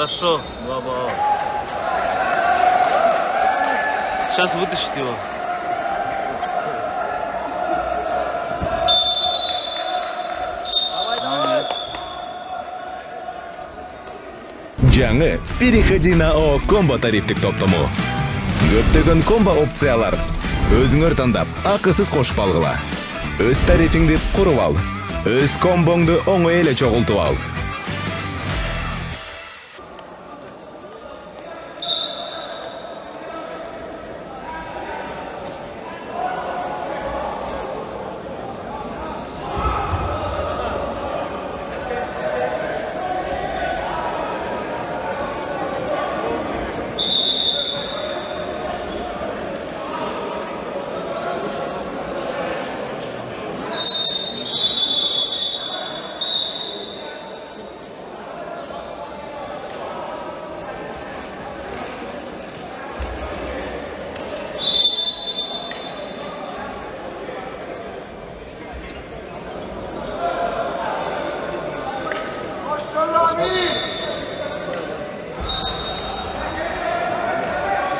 Хорошо, 2 балла. Сейчас вытащит его. Жаңы переходи на ООО комбо тарифтик топтому. Көптөгөн комбо опциялар. Өзүңөр тандап, акысыз кошуп алгыла. Өз тарифиңди куруп ал. Өз комбоңду оңой эле чогултуп ал.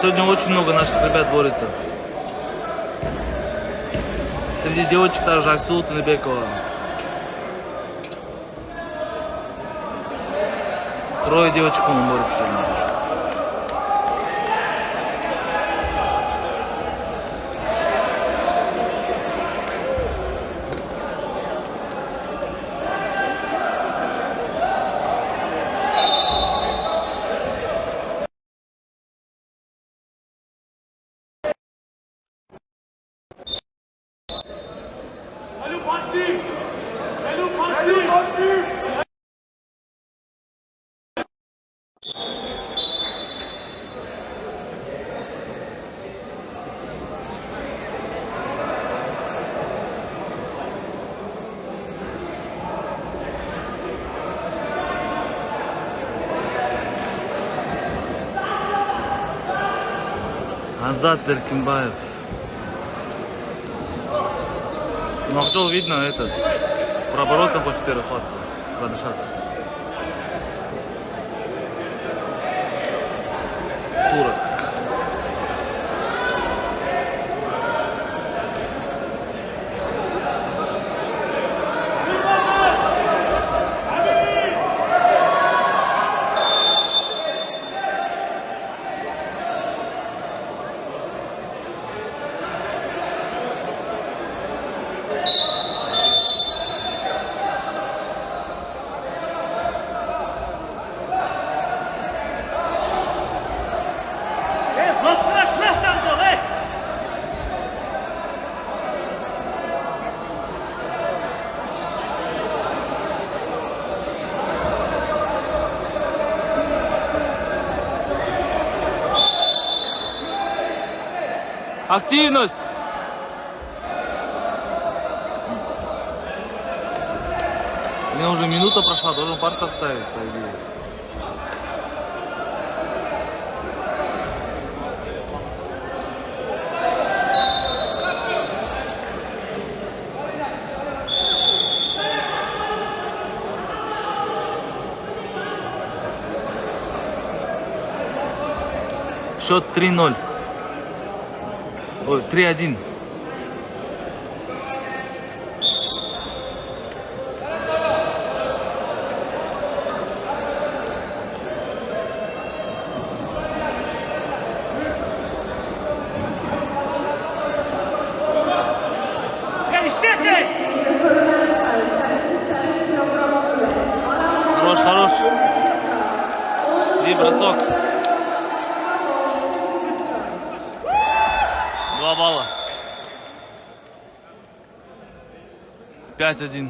Сегодня очень много наших ребят борется. Среди девочек также Аксу Тунебекова. Трое девочек, по-моему, борются сегодня. Азат Эркинбаев. Ну, Акжол, видно, этот, пробороться хочет первый схватку, продышаться. Турок. Активность! Мне уже минута прошла, должен парт оставить, по идее. Счет 3-0. Ой, 3-1. Хорош, хорош. И бросок. 2 балла. 5-1.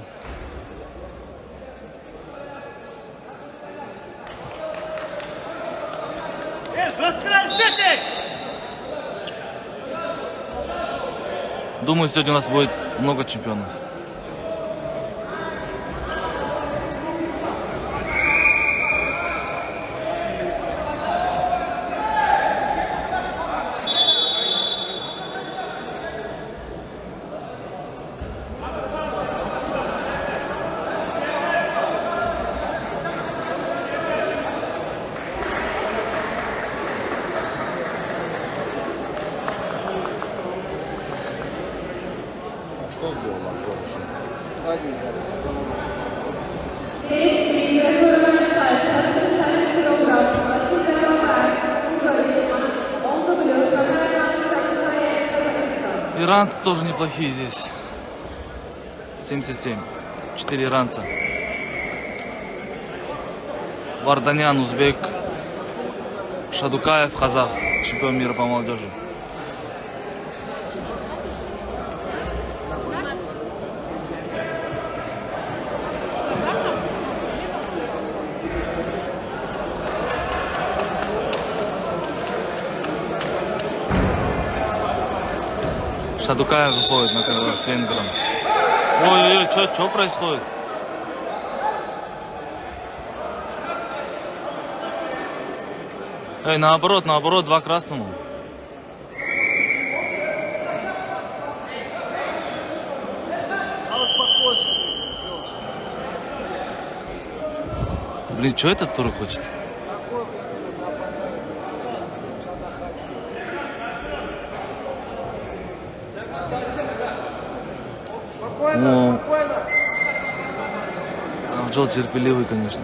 Думаю, сегодня у нас будет много чемпионов. Иранцы тоже неплохие здесь. 77. 4 иранца. Варданян, узбек. Шадукаев, казах. Чемпион мира по молодежи. Шадукаев выходит на ковер с венгром. Ой-ой-ой, что происходит? Эй, наоборот, два красному. Блин, что этот турок хочет? Ну, Авджол терпеливый, конечно.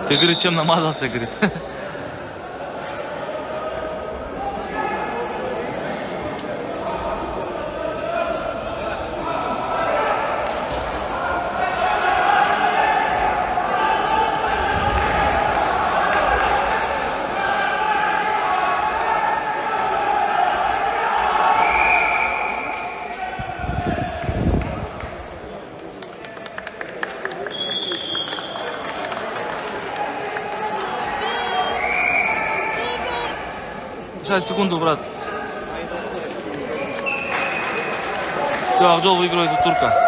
Ты, говорит, чем намазался, говорит. Сейчас, секунду, брат. Все, Авджол выигрывает у турка.